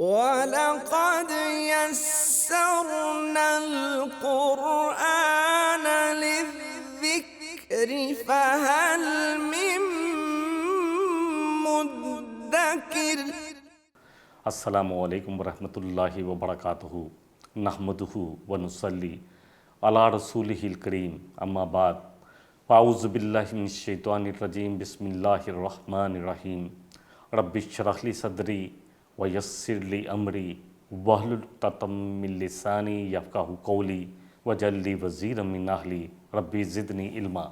وَلَقَدْ يَسَّرْنَا الْقُرْآنَ لِلذِّكْرِ فَهَلْ مِن مُّدَّكِرٍ۔ السلام علیکم ورحمۃ اللہ وبرکاتہ، نحمدہ ونصلی علی رسولہ الکریم، اما بعد، فاعوذ باللہ من الشیطان الرجیم، بسم اللہ الرحمن الرحیم، رب اشرح لی صدری ویسر لی امری واحلل عقدۃ من لسانی یفقہوا قولی واجعل لی وزیرا من اہلی ربی زدنی علما۔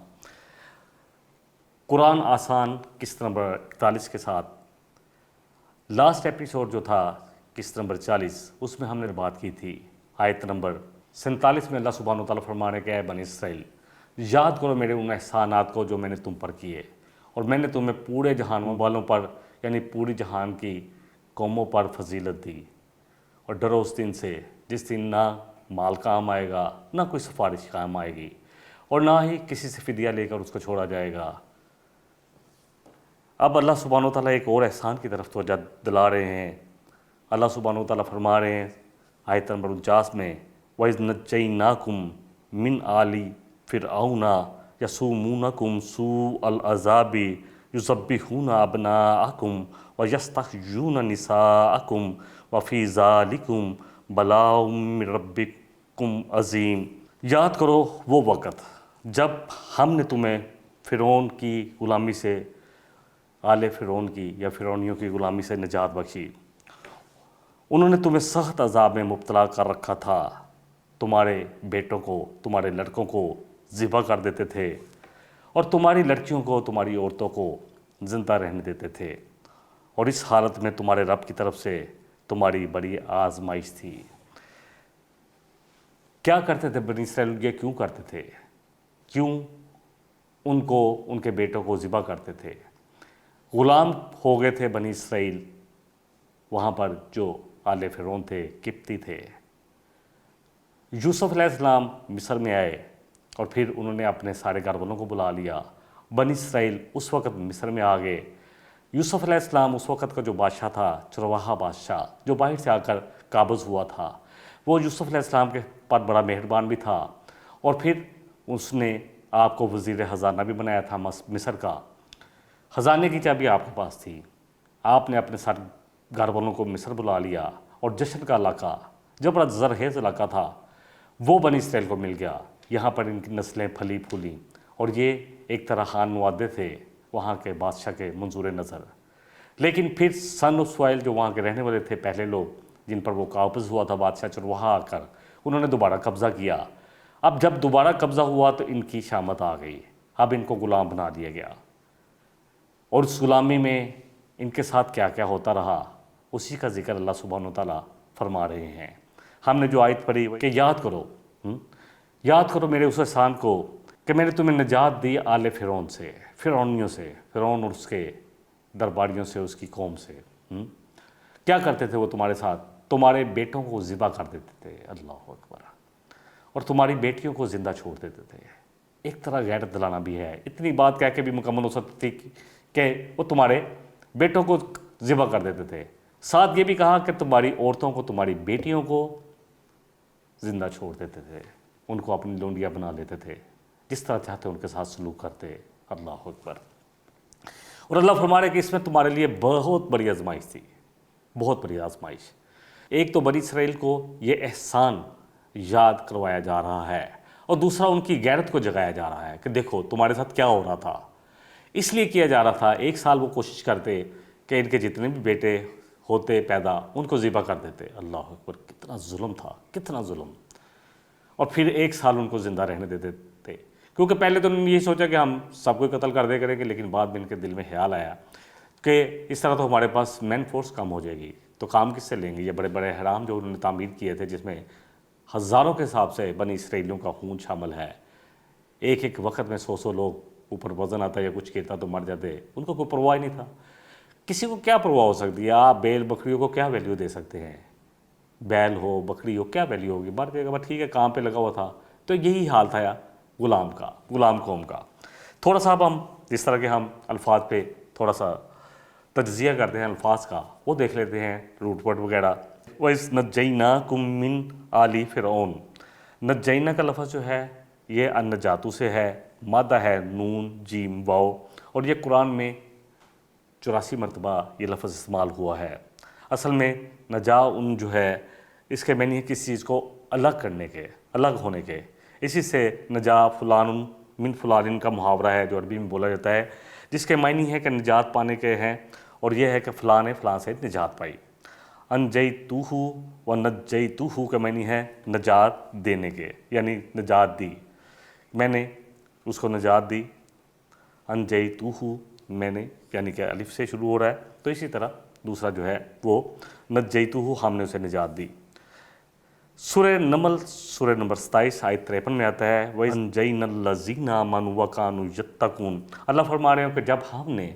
قرآن آسان قسط نمبر 41 کے ساتھ لاسٹ ایپیسوڈ جو تھا قسط نمبر 40، اس میں ہم نے بات کی تھی آیت نمبر 47 میں اللہ سبحانہ وتعالیٰ فرمانے کہ اے بنی اسرائیل، یاد کرو میرے ان احسانات کو جو میں نے تم پر کیے، اور میں نے تمہیں پورے جہان والوں پر یعنی پوری جہان کی قوموں پر فضیلت دی، اور ڈرو اس دن سے جس دن نہ مال کام آئے گا، نہ کوئی سفارش کام آئے گی، اور نہ ہی کسی سے فدیہ لے کر اس کو چھوڑا جائے گا۔ اب اللہ سبحانہ وتعالیٰ ایک اور احسان کی طرف توجہ دلا رہے ہیں۔ اللہ سبحانہ وتعالیٰ فرما رہے ہیں آیت نمبر 49 میں، وَإِذْ نَجَّيْنَاكُمْ مِنْ آلِ فِرْعَوْنَ يَسُومُونَكُمْ سُوءَ الْعَذَابِ يُذَبِّحُونَ أَبْنَاءَكُمْ وَيَسْتَحْيُونَ نِسَاءَكُمْ وَفِي ذَلِكُمْ بَلَاءٌ مِّن رَبِّكُمْ عَظِيمٌ۔ یاد کرو وہ وقت جب ہم نے تمہیں فرعون کی غلامی سے، آل فرعون کی یا فرعونیوں کی غلامی سے نجات بخشی۔ انہوں نے تمہیں سخت عذاب میں مبتلا کر رکھا تھا، تمہارے بیٹوں کو، تمہارے لڑکوں کو ذبح کر دیتے تھے، اور تمہاری لڑکیوں کو، تمہاری عورتوں کو زندہ رہنے دیتے تھے، اور اس حالت میں تمہارے رب کی طرف سے تمہاری بڑی آزمائش تھی۔ کیا کرتے تھے بنی اسرائیل؟ یہ کیوں کرتے تھے؟ کیوں ان کو، ان کے بیٹوں کو ذبح کرتے تھے؟ غلام ہو گئے تھے بنی اسرائیل وہاں پر جو آل فرعون تھے، قبطی تھے۔ یوسف علیہ السلام مصر میں آئے، اور پھر انہوں نے اپنے سارے گھر والوں کو بلا لیا۔ بنی اسرائیل اس وقت مصر میں آ گئے۔ یوسف علیہ السلام اس وقت کا جو بادشاہ تھا، چرواہا بادشاہ، جو باہر سے آ کر قابض ہوا تھا، وہ یوسف علیہ السلام کے پر بڑا مہربان بھی تھا، اور پھر اس نے آپ کو وزیر خزانہ بھی بنایا تھا مصر کا۔ خزانے کی چابی آپ کے پاس تھی۔ آپ نے اپنے سارے گھر والوں کو مصر بلا لیا، اور جشن کا علاقہ جو بڑا زرخیز علاقہ تھا وہ بنی اسرائیل کو مل گیا۔ یہاں پر ان کی نسلیں پھلی پھولیں، اور یہ ایک طرح خان نوادے تھے وہاں کے بادشاہ کے منظور نظر۔ لیکن پھر سن آف سوائل جو وہاں کے رہنے والے تھے، پہلے لوگ جن پر وہ قابض ہوا تھا بادشاہ چرواہا آ کر، انہوں نے دوبارہ قبضہ کیا۔ اب جب دوبارہ قبضہ ہوا تو ان کی شامت آ گئی، اب ان کو غلام بنا دیا گیا، اور اس غلامی میں ان کے ساتھ کیا کیا ہوتا رہا، اسی کا ذکر اللہ سبحانہ وتعالیٰ فرما رہے ہیں۔ ہم نے جو آیت پڑھی کہ یاد کرو میرے اس احسان کو کہ میں نے تمہیں نجات دی آل فرعون سے، فرعونیوں سے، فرعون اور اس کے درباریوں سے، اس کی قوم سے۔ کیا کرتے تھے وہ تمہارے ساتھ؟ تمہارے بیٹوں کو ذبح کر دیتے تھے، اللہ اکبر، اور تمہاری بیٹیوں کو زندہ چھوڑ دیتے تھے۔ ایک طرح غیرت دلانا بھی ہے، اتنی بات کہہ کے بھی مکمل ہو سکتی تھی کہ وہ تمہارے بیٹوں کو ذبح کر دیتے تھے، ساتھ یہ بھی کہا کہ تمہاری عورتوں کو، تمہاری بیٹیوں کو زندہ چھوڑ دیتے تھے، ان کو اپنی لونڈیاں بنا لیتے تھے، جس طرح چاہتے ان کے ساتھ سلوک کرتے۔ اللہ اکبر۔ اور اللہ فرما رہے کہ اس میں تمہارے لیے بہت بڑی آزمائش تھی، بہت بڑی آزمائش۔ ایک تو بنی اسرائیل کو یہ احسان یاد کروایا جا رہا ہے، اور دوسرا ان کی غیرت کو جگایا جا رہا ہے کہ دیکھو تمہارے ساتھ کیا ہو رہا تھا۔ اس لیے کیا جا رہا تھا، ایک سال وہ کوشش کرتے کہ ان کے جتنے بھی بیٹے ہوتے پیدا ان کو ذبح کر دیتے۔ اللہ اکبر، کتنا ظلم تھا، کتنا ظلم۔ اور پھر ایک سال ان کو زندہ رہنے دیتے تھے، کیونکہ پہلے تو انہوں نے یہی سوچا کہ ہم سب کو قتل کر دے کریں گے، لیکن بعد میں ان کے دل میں خیال آیا کہ اس طرح تو ہمارے پاس مین فورس کم ہو جائے گی، تو کام کس سے لیں گے؟ یہ بڑے بڑے حرام جو انہوں نے تعمیر کیے تھے، جس میں ہزاروں کے حساب سے بنی اسرائیلیوں کا خون شامل ہے، ایک ایک وقت میں 100 لوگ اوپر وزن آتا یا کچھ کہتا تو مر جاتے، ان کو کوئی پرواہ نہیں تھا۔ کسی کو کیا پرواہ ہو سکتی ہے؟ آپ بیل بکریوں کو کیا ویلیو دے سکتے ہیں؟ بیل ہو، بکری ہو، کیا ویلیو ہوگی؟ مر جائے گا، بس ٹھیک ہے، کام پہ لگا ہوا تھا۔ تو یہی حال تھا غلام کا، غلام قوم کا۔ تھوڑا سا اب ہم جس طرح کے ہم الفاظ پہ تھوڑا سا تجزیہ کرتے ہیں الفاظ کا وہ دیکھ لیتے ہیں، روٹ ورڈ وغیرہ۔ وَإِذْ نَجَّيْنَاكُم مِّنْ آلِ فِرْعَوْنَ، نجینا کا لفظ جو ہے یہ النجاتو سے ہے، مادہ ہے نون جیم واو، اور یہ قرآن میں 84 مرتبہ یہ لفظ استعمال ہوا ہے۔ اصل میں نجا ان جو ہے اس کے معنی ہے کسی چیز کو الگ کرنے کے، الگ ہونے کے۔ اسی سے نجا فلان من فلان کا محاورہ ہے جو عربی میں بولا جاتا ہے، جس کے معنی ہے کہ نجات پانے کے ہیں، اور یہ ہے کہ فلاں نے فلاں سے نجات پائی۔ انجیتوہ و نجیتوہ کا معنی ہے نجات دینے کے، یعنی نجات دی، میں نے اس کو نجات دی۔ انجیتوہ میں نے، یعنی کہ الف سے شروع ہو رہا ہے، تو اسی طرح دوسرا جو ہے وہ نجیتوہ ہم نے اسے نجات دی۔ سورہ نمل سورہ نمبر 27 آیت 53 میں آتا ہے وَإِنْجَيْنَا الَّذِينَ آمَنُوا وَكَانُوا يَتَّقُونَ، اللہ فرما رہے ہیں کہ جب ہم نے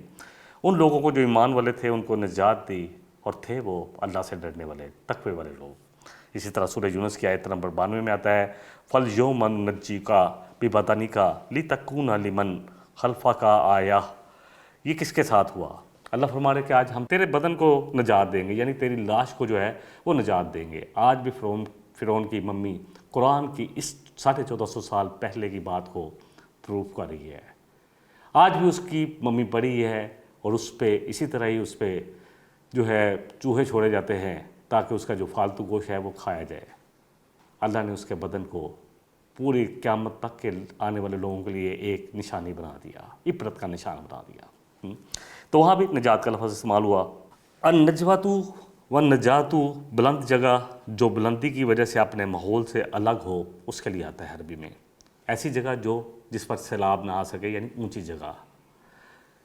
ان لوگوں کو جو ایمان والے تھے ان کو نجات دی اور تھے وہ اللہ سے ڈرنے والے، تقوی والے لوگ۔ اسی طرح سورہ یونس کی آیت نمبر 92 میں آتا ہے فَالْيَوْمَ نُنَجِّيكَ بِبَدَنِكَ لِتَكُونَ لِمَنْ خَلْفَكَ آیَةً، یہ کس کے ساتھ ہوا؟ اللہ فرما رہے کہ آج ہم تیرے بدن کو نجات دیں گے، یعنی تیری لاش کو جو ہے وہ نجات دیں گے۔ آج بھی فرعون کی ممی قرآن کی اس 1450 سال پہلے کی بات کو پروف کر رہی ہے۔ آج بھی اس کی ممی پڑی ہے اور اس پہ اسی طرح ہی اس پہ جو ہے چوہے چھوڑے جاتے ہیں تاکہ اس کا جو فالتو گوشت ہے وہ کھایا جائے۔ اللہ نے اس کے بدن کو پوری قیامت تک کے آنے والے لوگوں کے لیے ایک نشانی بنا دیا، عبرت کا نشان بنا دیا۔ تو وہاں بھی نجات کا لفظ استعمال ہوا۔ النجوۃ والنجات، بلند جگہ جو بلندی کی وجہ سے اپنے ماحول سے الگ ہو، اس کے لیے آتا ہے عربی میں۔ ایسی جگہ جس پر سیلاب نہ آ سکے، یعنی اونچی جگہ،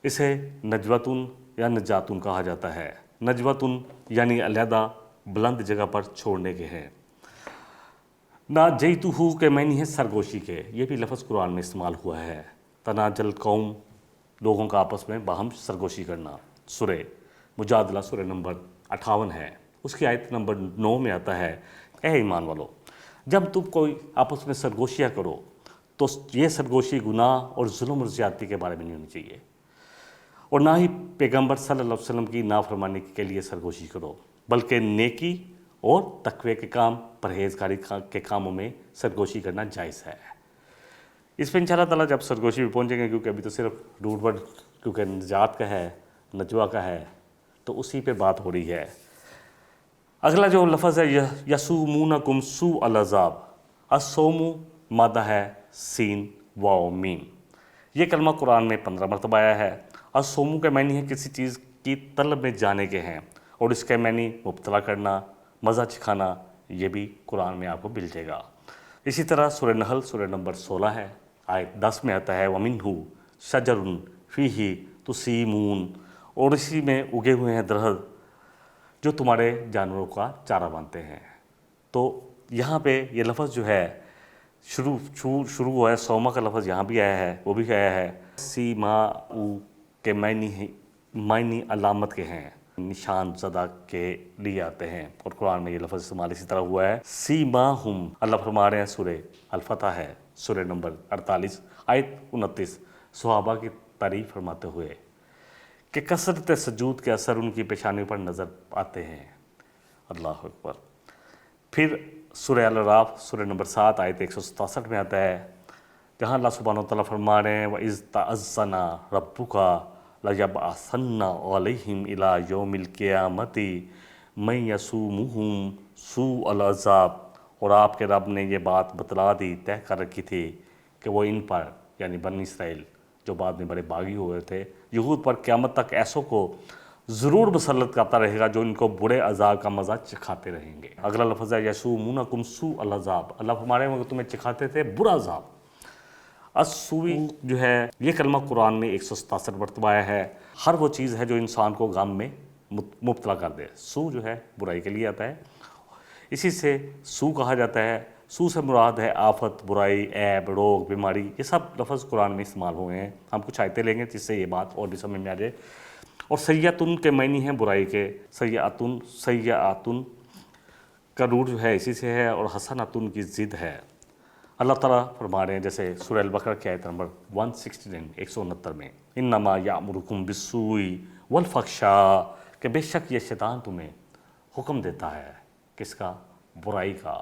اسے نجوتن یا نجاتن کہا جاتا ہے۔ نجوتن یعنی علیحدہ بلند جگہ پر چھوڑنے کے ہیں۔ ناجیتہ کے معنی ہے سرگوشی کے، یہ بھی لفظ قرآن میں استعمال ہوا ہے۔ تناجل قوم، لوگوں کا آپس میں باہم سرگوشی کرنا۔ سورہ مجادلہ سورہ نمبر 58 ہے، اس کی آیت نمبر 9 میں آتا ہے اے ایمان والو، جب تم کوئی آپس میں سرگوشیاں کرو تو یہ سرگوشی گناہ اور ظلم اور زیادتی کے بارے میں نہیں ہونی چاہیے، اور نہ ہی پیغمبر صلی اللہ علیہ وسلم کی نافرمانی کے لیے سرگوشی کرو، بلکہ نیکی اور تقوی کے کام، پرہیزگاری کے کاموں میں سرگوشی کرنا جائز ہے۔ اس پہ انشاءاللہ تعالیٰ جب سرگوشی پہ پہنچیں گے، کیونکہ ابھی تو صرف روٹ ورڈ کیونکہ نجات کا ہے، نجوا کا ہے، تو اسی پہ بات ہو رہی ہے۔ اگلا جو لفظ ہے یسومونکم سوء العذاب، الصوم مادہ ہے سین واو میم، یہ کلمہ قرآن میں 15 مرتبہ آیا ہے۔ الصوم کے معنی ہے کسی چیز کی طلب میں جانے کے ہیں، اور اس کے معنی مبتلا کرنا، مزہ چکھانا، یہ بھی قرآن میں آپ کو مل جائے گا۔ اسی طرح سورہ نحل سورہ نمبر 16 ہے، آیت 10 میں آتا ہے وَمِنْهُ شَجَرٌ فِيهِ تُسِيمُونَ، اور اسی میں اگے ہوئے ہیں درخت جو تمہارے جانوروں کا چارہ بنتے ہیں۔ تو یہاں پہ یہ لفظ جو ہے شروع ہوا ہے، سوما کا لفظ یہاں بھی آیا ہے، وہ بھی آیا ہے۔ سیما کے معنی علامت کے ہیں، نشان زدہ کے لیے آتے ہیں، اور قرآن میں یہ لفظ استعمال اسی طرح ہوا ہے۔ سیماہم، اللہ فرما رہے ہیں سورہ الفتح ہے، سورہ نمبر 48 آیت 29، صحابہ کی تعریف فرماتے ہوئے کہ کثرت سجود کے اثر ان کی پیشانیوں پر نظر آتے ہیں۔ اللہ اکبر۔ پھر سورہ الاعراف سورہ نمبر 7 آیت 167 میں آتا ہے، جہاں اللہ سبحانہ وتعالیٰ فرما رہے ہیں وَإِذْ تَأَذَّنَ رَبُّكَ لَيَبْعَثَنَّ عَلَيْهِمْ إِلَىٰ يَوْمِ الْقِيَامَةِ مَن يَسُومُهُمْ سُوءَ الْعَذَابِ، اور آپ کے رب نے یہ بات بتلا دی، طے کر رکھی تھی کہ وہ ان پر، یعنی بنی اسرائیل جو بعد میں بڑے باغی ہوئے تھے، یہود پر قیامت تک ایسوں کو ضرور مسلط کرتا رہے گا جو ان کو برے عذاب کا مزہ چکھاتے رہیں گے۔ اگلا لفظ ہے یسومونکم سوء العذاب، اللہ فرما رہے ہیں کہ تمہیں چکھاتے تھے برا عذاب۔ السوئی جو ہے یہ کلمہ قرآن میں 167 مرتبہ آیا ہے۔ ہر وہ چیز ہے جو انسان کو غم میں مبتلا کر دے۔ سو جو ہے برائی کے لیے آتا ہے، اسی سے سو کہا جاتا ہے۔ سو سے مراد ہے آفت، برائی، عیب، روگ، بیماری، یہ سب لفظ قرآن میں استعمال ہوئے ہیں۔ ہم کچھ آیتیں لیں گے جس سے یہ بات اور بھی سمجھ میں آ جائے۔ اور سیئتن کے معنی ہیں برائی کے، سیئاتن کا روٹ جو ہے اسی سے ہے، اور حسناتن کی ضد ہے۔ اللہ تعالیٰ فرما رہے ہیں جیسے سورہ البقرہ کی آیت نمبر 169 169 میں انما یامرکم بالسوء والفحشاء، کہ بے شک یہ شیطان تمہیں حکم دیتا ہے کس کا؟ برائی کا۔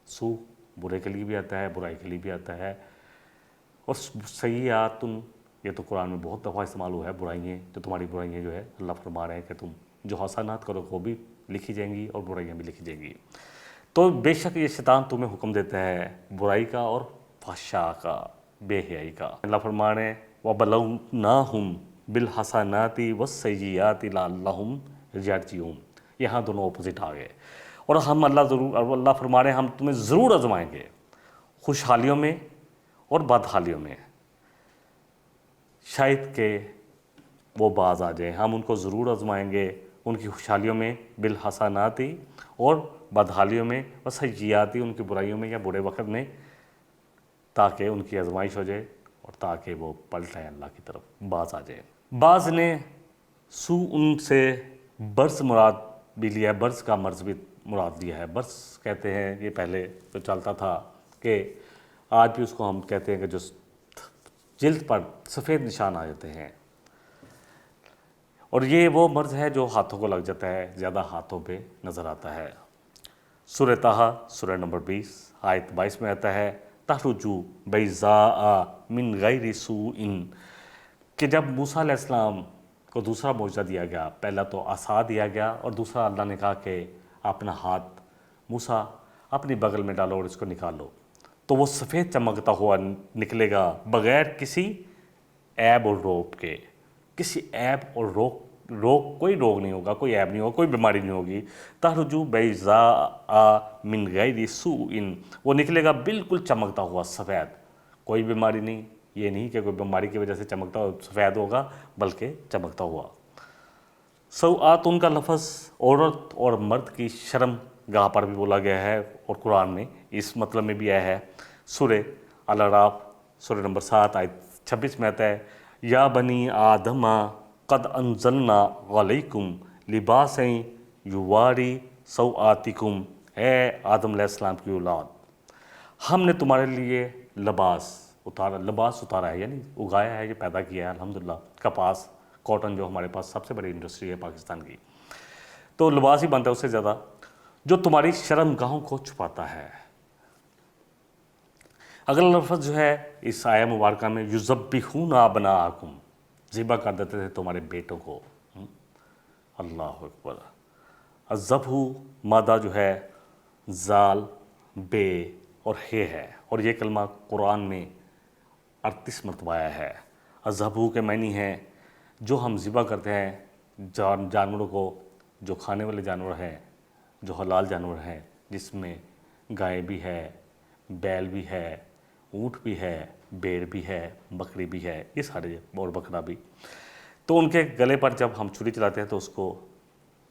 سو برے کے لیے بھی آتا ہے، برائی کے لیے بھی آتا ہے، اور سیئات، یہ تو قرآن میں بہت دفعہ استعمال ہوا ہے، برائیاں، جو تمہاری برائیاں جو ہے اللہ فرما رہے ہیں کہ تم جو حسنات کرو وہ بھی لکھی جائیں گی اور برائیاں بھی لکھی جائیں گی۔ تو بے شک یہ شیطان تمہیں حکم دیتا ہے برائی کا اور فحشاء کا، بے حیائی کا۔ اللہ فرما رہے ہیں وَبَلَوْنَاهُمْ بِالْحَسَنَاتِ وَالسَّيِّئَاتِ لَعَلَّهُمْ يَرْجِعُونَ، یہاں دونوں اپوزٹ آ گئے، اور ہم اللہ فرما رہے ہیں ہم تمہیں ضرور آزمائیں گے، خوشحالیوں میں اور بدحالیوں میں، شاید کہ وہ باز آ جائیں۔ ہم ان کو ضرور آزمائیں گے، ان کی خوشحالیوں میں بالحسناتی اور بدحالیوں میں، وسیئاتی ان کی برائیوں میں یا برے وقت میں، تاکہ ان کی آزمائش ہو جائے اور تاکہ وہ پلٹ آئیں اللہ کی طرف، باز آ جائیں۔ بعض نے سو ان سے برس مراد بھی لیا ہے، برس کا مرض بھی مراد لیا ہے۔ برس کہتے ہیں یہ پہلے جو چلتا تھا کہ آج بھی اس کو ہم کہتے ہیں کہ جو جلد پر سفید نشان آ جاتے ہیں، اور یہ وہ مرض ہے جو ہاتھوں کو لگ جاتا ہے، زیادہ ہاتھوں پہ نظر آتا ہے۔ سورہ طٰہٰ سورہ نمبر 20 آیت 22 میں آتا ہے تخرج بیضاء من غیر سوء، کہ جب موسیٰ علیہ السلام کو دوسرا معجزہ دیا گیا، پہلا تو عصا دیا گیا اور دوسرا اللہ نے کہا کہ اپنا ہاتھ موسیٰ اپنی بغل میں ڈالو اور اس کو نکالو، تو وہ سفید چمکتا ہوا نکلے گا بغیر کسی عیب اور روگ کے، کسی عیب اور روگ کوئی روگ نہیں ہوگا، کوئی عیب نہیں ہوگا، کوئی بیماری نہیں ہوگی۔ تخرج بیضاء من غیر سوء، وہ نکلے گا بالکل چمکتا ہوا سفید، کوئی بیماری نہیں، یہ نہیں کہ کوئی بیماری کی وجہ سے چمکتا ہوا سفید ہوگا، بلکہ چمکتا ہوا۔ سوآت ان کا لفظ عورت اور مرد کی شرم گاہ پر بھی بولا گیا ہے، اور قرآن میں اس مطلب میں بھی آیا ہے۔ سورہ الاعراف سورہ نمبر 7 آیت 26 میں آتا ہے یا بنی آدم قد انزلنا علیکم لباسا یواری سوآتکم، اے آدم علیہ السلام کی اولاد، ہم نے تمہارے لیے لباس اتارا ہے، یعنی اگایا ہے، یہ پیدا کیا ہے الحمدللہ۔ کپاس، کاٹن جو ہمارے پاس سب سے بڑی انڈسٹری ہے پاکستان کی، تو لباس ہی بنتا ہے اس سے زیادہ، جو تمہاری شرم گاہوں کو چھپاتا ہے۔ اگلا لفظ جو ہے اس آیہ مبارکہ میں یذبحون ابناءکم، ذبح کر دیتے تھے تمہارے بیٹوں کو۔ اللہ اکبر۔ الذبح مادہ جو ہے زال، بے اور ہے ہے، اور یہ کلمہ قرآن میں 38 مرتبہ آیا ہے۔ الذبح کے معنی ہے جو ہم ذبح کرتے ہیں جانوروں کو، جو کھانے والے جانور ہیں، جو حلال جانور ہیں، جس میں گائے بھی ہے، بیل بھی ہے، اونٹ بھی ہے، بھیڑ بھی ہے، بکری بھی ہے، یہ سارے، اور بکرا بھی، تو ان کے گلے پر جب ہم چھری چلاتے ہیں تو اس کو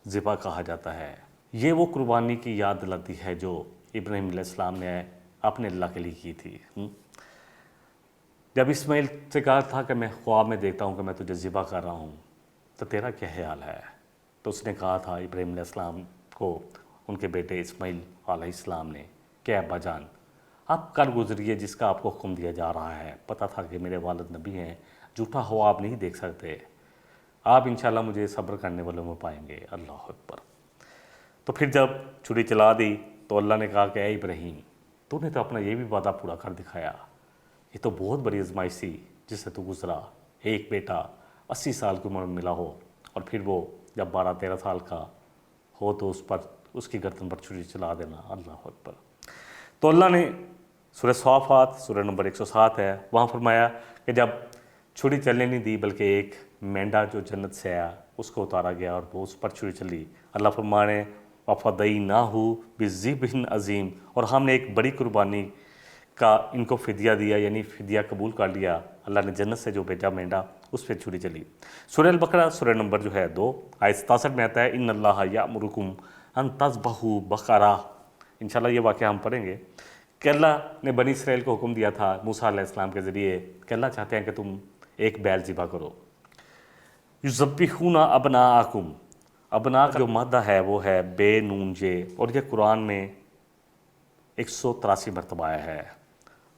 ذبح کہا جاتا ہے۔ یہ وہ قربانی کی یاد دلاتی ہے جو ابراہیم علیہ السلام نے اپنے اللہ کے لیے کی تھی۔ جب اسماعیل سے کہا تھا کہ میں خواب میں دیکھتا ہوں کہ میں تجھے ذبح کر رہا ہوں، تو تیرا کیا خیال ہے؟ تو اس نے کہا تھا ابراہیم علیہ السلام کو، ان کے بیٹے اسماعیل علیہ السلام نے، کہ ابا جان آپ کر گزریے جس کا آپ کو حکم دیا جا رہا ہے، پتہ تھا کہ میرے والد نبی ہیں، جھوٹا ہوا آپ نہیں دیکھ سکتے، آپ انشاءاللہ مجھے صبر کرنے والوں میں پائیں گے۔ اللہ اکبر۔ تو پھر جب چھری چلا دی تو اللہ نے کہا کہ اے ابراہیم، تو نے تو اپنا یہ بھی وعدہ پورا کر دکھایا، یہ تو بہت بڑی آزمائش تھی جس سے تو گزرا، ایک بیٹا 80 سال کی عمر میں ملا ہو، اور پھر وہ جب 12-13 سال کا ہو تو اس کی گردن پر چھری چلا دینا۔ اللہ اکبر۔ تو اللہ نے سورہ صافات سورہ نمبر 107 ہے، وہاں فرمایا کہ جب چھری چلنے نہیں دی بلکہ ایک مینڈا جو جنت سے آیا اس کو اتارا گیا اور وہ اس پر چھری چلی۔ اللہ فرمانے وَفَدَيْنَاهُ بِذِبْحٍ عَظِيمٍ، اور ہم نے ایک بڑی قربانی کا ان کو فدیہ دیا، یعنی فدیہ قبول کر لیا۔ اللہ نے جنت سے جو بھیجا مینڈا، اس پہ چھری چلی۔ سورہ البقرہ سورہ نمبر جو ہے 2 آیت 67 میں آتا ہے ان اللہ یأمرکم ان تذبحوا بقرہ، انشاءاللہ یہ واقعہ ہم پڑھیں گے کہ اللہ نے بنی اسرائیل کو حکم دیا تھا موسیٰ علیہ السلام کے ذریعے کہ اللہ چاہتے ہیں کہ تم ایک بیل ذبح کرو۔ یذبحون ابناءکم، ابنا کا جو مادہ ہے وہ ہے بے نون جے، اور یہ قرآن میں 183 مرتبہ آیا ہے۔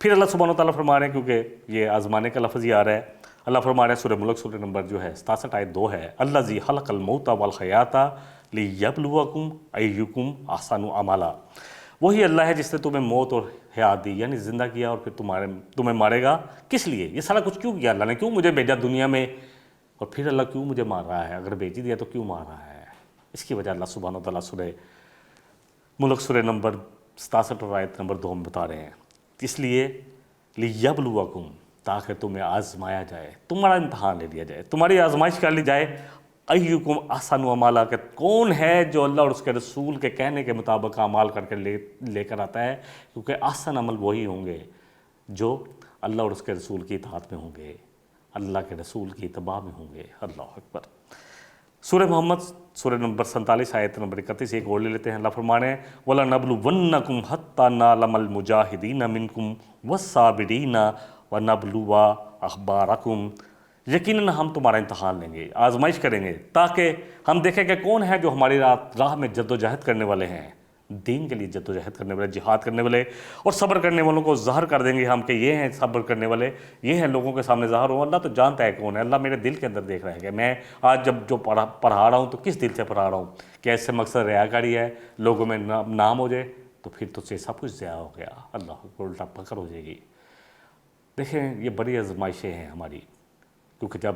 پھر اللہ سبحانہ وتعالیٰ فرما رہے ہیں، کیونکہ یہ آزمانے کا لفظ ہی آ رہا ہے، اللہ فرما رہے ہیں سورہ ملک سورہ نمبر جو ہے 67 آیت 2 ہے، الذی خلق الموت والحیات لیبلوکم ایکم احسن عملا، وہی اللہ ہے جس نے تمہیں موت اور حیات دی، یعنی زندہ کیا اور پھر تمہیں مارے گا، کس لیے؟ یہ سارا کچھ کیوں کیا اللہ نے؟ کیوں مجھے بھیجا دنیا میں، اور پھر اللہ کیوں مجھے مار رہا ہے؟ اگر بھیج دیا تو کیوں مار رہا ہے؟ اس کی وجہ اللہ سبحانہ وتعالیٰ سورہ ملک سورہ نمبر 67 اور آیت نمبر 2 میں بتا رہے ہیں، اس لیے لیبلوکم، تاکہ تمہیں آزمایا جائے، تمہارا امتحان لے لیا جائے، تمہاری آزمائش کر لی جائے، ایکم احسن عملا، کہ کون ہے جو اللہ اور اس کے رسول کے کہنے کے مطابق اعمال کر کے لے کر آتا ہے، کیونکہ احسن عمل وہی ہوں گے جو اللہ اور اس کے رسول کی اطاعت میں ہوں گے، اللہ کے رسول کی اتباع میں ہوں گے۔ اللہ اکبر۔ سورہ محمد سورہ نمبر 47 آیت نمبر 31 ایک اور لے لیتے ہیں، اللہ فرمانے ہیں وَلَنَبْلُوَنَّكُمْ حَتَّى نَعْلَمَ الْمُجَاهِدِينَ مِنْكُمْ وَالصَّابِرِينَ وَنَبْلُوَ أَخْبَارَكُمْ، یقیناً ہم تمہارا امتحان لیں گے، آزمائش کریں گے، تاکہ ہم دیکھیں کہ کون ہے جو ہماری راہ میں جد و جہد کرنے والے ہیں، دین کے لیے جد و جہد کرنے والے، جہاد کرنے والے، اور صبر کرنے والوں کو ظاہر کر دیں گے ہم کہ یہ ہیں صبر کرنے والے، یہ ہیں لوگوں کے سامنے ظاہر ہوں۔ اللہ تو جانتا ہے کون ہے، اللہ میرے دل کے اندر دیکھ رہا ہے کہ میں آج جب جو پڑھا رہا ہوں تو کس دل سے پڑھا رہا ہوں، کہ اس سے مقصد ریاکاری ہے، لوگوں میں نام ہو جائے، تو پھر تو سے سب کچھ ضیاع ہو گیا، اللہ کو الٹا پکڑ ہو جائے گی۔ دیکھیں یہ بڑی آزمائشیں ہیں ہماری، کیونکہ جب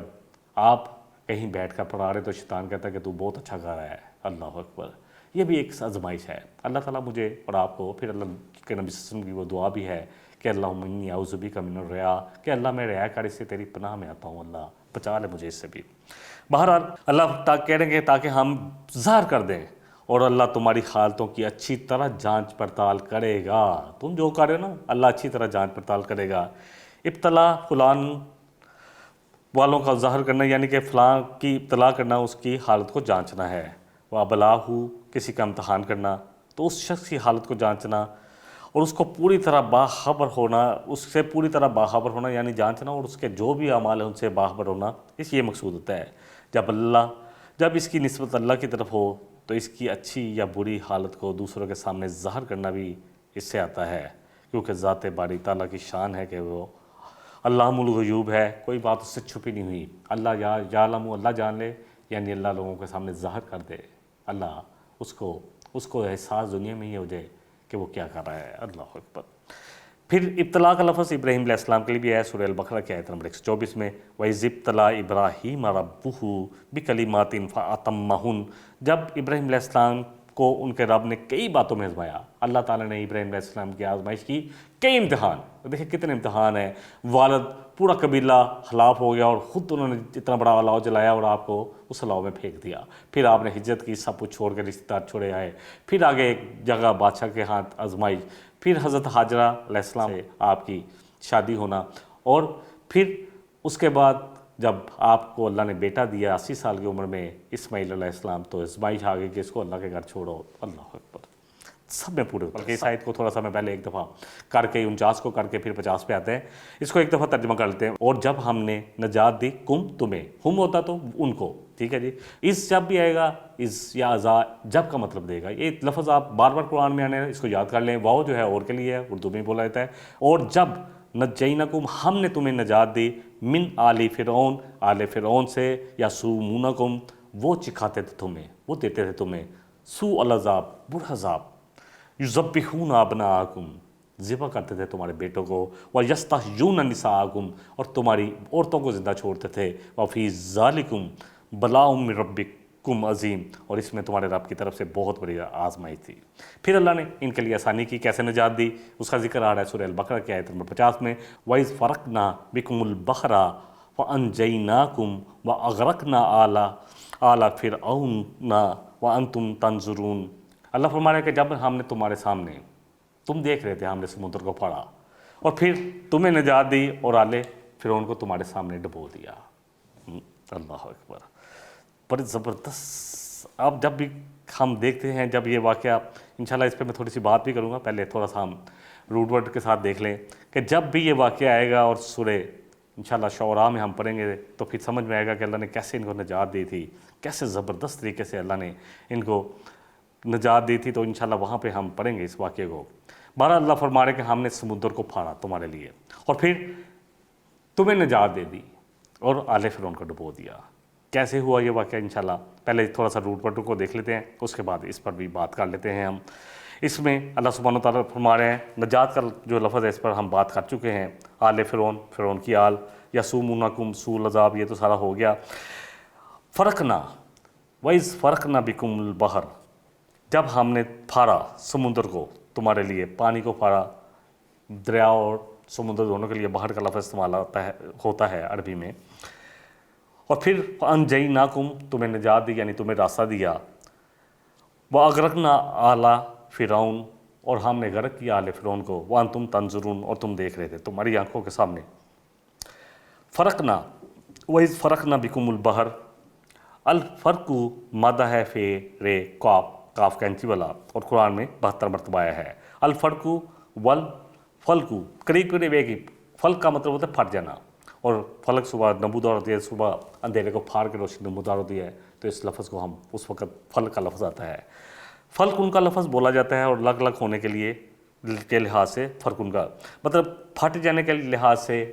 آپ کہیں بیٹھ کر پڑھا رہے تو شیطان کہتا ہے کہ تو بہت اچھا گا رہا ہے، اللہ اکبر۔ یہ بھی ایک آزمائش ہے۔ اللہ تعالیٰ مجھے اور آپ کو، پھر اللہ کے نبی صلی اللہ علیہ وسلم کی وہ دعا بھی ہے کہ اللہم انی اعوذ بک من الریا، کہ اللہ میں ریا کاری سے تیری پناہ میں آتا ہوں، اللہ بچا لے مجھے اس سے بھی۔ بہرحال اللہ کہہ رہے ہیں کہ تاکہ ہم ظاہر کر دیں، اور اللہ تمہاری حالتوں کی اچھی طرح جانچ پڑتال کرے گا، تم جو کر رہے ہو نا اللہ اچھی طرح جانچ پڑتال کرے گا۔ ابتلا فلان والوں کا ظاہر کرنا، یعنی کہ فلاں کی ابتلا کرنا، اس کی حالت کو جانچنا ہے، وَأَبْلَاهُ، کسی کا امتحان کرنا، تو اس شخص کی حالت کو جانچنا اور اس کو پوری طرح باخبر ہونا، اس سے پوری طرح باخبر ہونا یعنی جانچنا، اور اس کے جو بھی اعمال ہیں ان سے باخبر ہونا، اس یہ مقصود ہوتا ہے۔ جب اس کی نسبت اللہ کی طرف ہو تو اس کی اچھی یا بری حالت کو دوسروں کے سامنے ظاہر کرنا بھی اس سے آتا ہے، کیونکہ ذات باری تعالیٰ کی شان ہے کہ وہ علام الغیوب ہے، کوئی بات اس سے چھپی نہیں ہوئی۔ اللہ یعلم، اللہ جان لے، یعنی اللہ لوگوں کے سامنے ظاہر کر دے، اللہ اس کو احساس دنیا میں ہی ہو جائے کہ وہ کیا کر رہا ہے، اللہ اکبر۔ پھر ابتلا کا لفظ ابراہیم علیہ السلام کے لیے بھی ہے، سورہ البقرہ کی آیت نمبر 124 میں وَإِذِ ابْتَلَىٰ إِبْرَاهِيمَ رَبُّهُ بِكَلِمَاتٍ فَأَتَمَّهُنَّ، جب ابراہیم علیہ السلام کو ان کے رب نے کئی باتوں میں آزمایا، اللہ تعالیٰ نے ابراہیم علیہ السلام کی آزمائش کی، کئی امتحان، دیکھیں کتنے امتحان ہیں، والد پورا قبیلہ ہلاک ہو گیا اور خود انہوں نے اتنا بڑا الاؤ جلایا اور آپ کو اس الاؤ میں پھینک دیا، پھر آپ نے ہجرت کی، سب کچھ چھوڑ کے رشتہ دار چھوڑے آئے، پھر آگے ایک جگہ بادشاہ کے ہاتھ آزمائش، پھر حضرت حاجرہ علیہ السلام سے آپ کی شادی ہونا، اور پھر اس کے بعد جب آپ کو اللہ نے بیٹا دیا 80 سال کی عمر میں اسماعیل علیہ السلام، تو آزمائش آ گئی کہ اس کو اللہ کے گھر چھوڑو، اللہ اکبر۔ سب میں پورے ہوتے ہیں۔ اس آیت کو تھوڑا سا میں پہلے ایک دفعہ کر کے 49 کو کر کے پھر 50 پہ آتے ہیں، اس کو ایک دفعہ ترجمہ کر لیتے ہیں۔ اور جب ہم نے نجات دی کم تمہیں، ہم ہوتا تو ان کو، ٹھیک ہے جی، اس جب بھی آئے گا، اس یا ازا جب کا مطلب دے گا، یہ لفظ آپ بار بار قرآن میں آنے ہیں، اس کو یاد کر لیں۔ واو جو ہے اور کے لیے ہے، اردو میں بولا جاتا ہے۔ اور جب نجینکم، ہم نے تمہیں نجات دی، من آل فرعون، آل فرعون سے، یا سومونکم، وہ چکھاتے تھے تمہیں، وہ دیتے تھے تمہیں سوء العذاب، برا عذاب، یذبحون ابناءکم، ذبح کرتے تھے تمہارے بیٹوں کو، ویستحیون نساءکم، اور تمہاری عورتوں کو زندہ چھوڑتے تھے، وفی ذالکم بلاء من ربکم عظیم، اور اس میں تمہارے رب کی طرف سے بہت بڑی آزمائی تھی۔ پھر اللہ نے ان کے لیے آسانی کی، کیسے نجات دی، اس کا ذکر آ رہا ہے سورہ البقرہ کی آیت نمبر 50 میں وَإِذْ فَرَقْنَا بِكُمُ الْبَحْرَ فَأَنْجَيْنَاكُمْ وَأَغْرَقْنَا آلَ فِرْعَوْنَ وَأَنْتُمْ تَنْظُرُونَ۔ اللہ فرما رہے ہیں کہ جب ہم نے تمہارے سامنے، تم دیکھ رہے تھے، ہم نے سمندر کو پھاڑا اور پھر تمہیں نجات دی اور آلے فرعون کو تمہارے سامنے ڈبو دیا، اللہ اکبر، بڑی زبردست۔ اب جب بھی ہم دیکھتے ہیں، جب یہ واقعہ، انشاءاللہ اس پہ میں تھوڑی سی بات بھی کروں گا، پہلے تھوڑا سا ہم روٹ ورڈ کے ساتھ دیکھ لیں کہ جب بھی یہ واقعہ آئے گا اور سورہ انشاءاللہ شعراء میں ہم پڑھیں گے تو پھر سمجھ میں آئے گا کہ اللہ نے کیسے ان کو نجات دی تھی، کیسے زبردست طریقے سے اللہ نے ان کو نجات دی تھی، تو انشاءاللہ وہاں پہ ہم پڑھیں گے اس واقعے کو۔ بہرحال اللہ فرما رہے کہ ہم نے سمندر کو پھاڑا تمہارے لیے اور پھر تمہیں نجات دے دی اور آل فرعون کو ڈبو دیا۔ کیسے ہوا یہ واقعہ انشاءاللہ پہلے تھوڑا سا روٹ پٹو کو دیکھ لیتے ہیں، اس کے بعد اس پر بھی بات کر لیتے ہیں ہم۔ اس میں اللہ سبحانہ تعالیٰ فرما رہے ہیں، نجات کا جو لفظ ہے اس پر ہم بات کر چکے ہیں، آل فرعون، فرعون کی آل، یسومونکم سوء العذاب، یہ تو سارا ہو گیا۔ فرقنا وَإِذْ فَرَقْنَا بِكُمُ الْبَحْرَ، جب ہم نے پھاڑا سمندر کو تمہارے لیے، پانی کو پھاڑا، دریا اور سمندر دونوں کے لیے بحر کا لفظ استعمال ہوتا ہے عربی میں، اور پھر فَأَنْجَيْنَاكُمْ، تمہیں نجات دی یعنی تمہیں راستہ دیا، وَأَغْرَقْنَا آلَ فرعون، اور ہم نے غرق کیا آل فرعون کو، وَأَنْتُمْ تَنْظُرُونَ، اور تم دیکھ رہے تھے تمہاری آنکھوں کے سامنے۔ فرقنا وَإِذْ فَرَقْنَا بِكُمُ الْبَحْرَ، الفرق مادہ ہے فے رے کاف، کاف کینچی والا، اور قرآن میں 72 مرتبہ آیا ہے۔ الفرق والفلق، قریب قریب ایک ہی، فلق کا مطلب ہوتا ہے پھٹ جانا، اور فلق صبح نمودار ہوتی ہے، صبح اندھیرے کو پھاڑ کے روشنی نمودار ہوتی ہے، تو اس لفظ کو ہم اس وقت فلق کا لفظ آتا ہے۔ فلق ان کا لفظ بولا جاتا ہے، اور الگ الگ ہونے کے لحاظ سے فرق ان کا مطلب پھٹ جانے کے لحاظ سے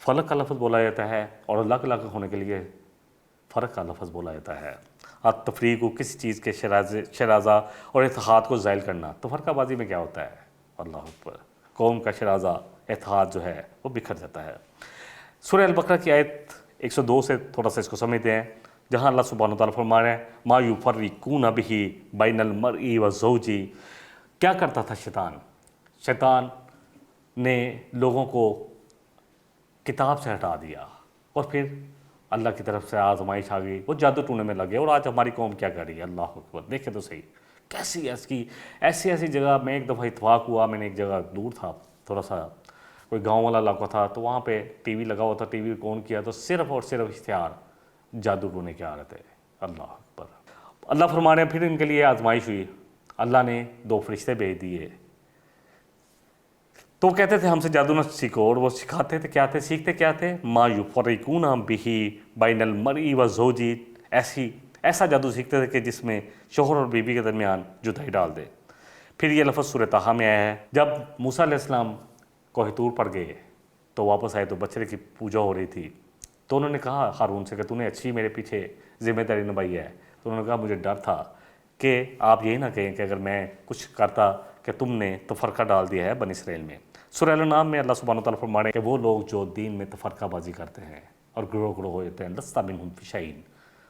فلق کا لفظ بولا جاتا ہے، اور الگ الگ ہونے کے لیے فرق کا لفظ بولا جاتا ہے۔ تفریق کو کسی چیز کے شرازہ اور اتحاد کو زائل کرنا، تو فرقہ بازی میں کیا ہوتا ہے؟ اللہ اکبر، قوم کا شرازہ اتحاد جو ہے وہ بکھر جاتا ہے۔ سورہ البقرہ کی آیت 102 سے تھوڑا سا اس کو سمجھتے ہیں، جہاں اللہ سبحانہ وتعالیٰ فرما رہے ہیں ما یفرقون بہ بین المرء والزوج، کیا کرتا تھا شیطان نے لوگوں کو کتاب سے ہٹا دیا، اور پھر اللہ کی طرف سے آزمائش آ گئی، وہ جادو ٹونے میں لگے، اور آج ہماری قوم کیا کر رہی ہے؟ اللہ اکبر، دیکھیں تو صحیح، کیسی ایسی جگہ میں ایک دفعہ اتفاق ہوا، میں نے ایک جگہ دور تھا، تھوڑا سا کوئی گاؤں والا علاقہ تھا، تو وہاں پہ ٹی وی لگا ہوا تھا، ٹی وی کون کیا تو صرف اور صرف اشتہار جادو ٹونے کے آ رہے تھے۔ اللہ اکبر، اللہ فرما رہے ہیں پھر ان کے لیے آزمائش ہوئی، اللہ نے 2 فرشتے بھیج دیے، تو کہتے تھے ہم سے جادو نہ سیکھو، اور وہ سکھاتے تھے، کیا تھے، سیکھتے کیا تھے؟ ما یفرقون بہ بین المرء والزوج، ایسا جادو سیکھتے تھے کہ جس میں شوہر اور بیوی کے درمیان جدائی ڈال دے۔ پھر یہ لفظ سورہ طٰہٰ میں آیا ہے، جب موسیٰ علیہ السلام کوہ طور پر گئے تو واپس آئے تو بچڑے کی پوجا ہو رہی تھی، تو انہوں نے کہا ہارون سے کہ تو نے اچھی میرے پیچھے ذمہ داری نبھائی ہے، تو انہوں نے کہا مجھے ڈر تھا کہ آپ یہی نہ کہیں کہ اگر میں کچھ کرتا کہ تم نے تفرقہ ڈال دیا ہے بنی اسرائیل میں۔ سورہ الانعام میں اللہ سبحانہ تعالیٰ فرما رہے ہیں کہ وہ لوگ جو دین میں تفرقہ بازی کرتے ہیں اور گروہ گروہ ہو جاتے ہیں، لست منہم فی شیء،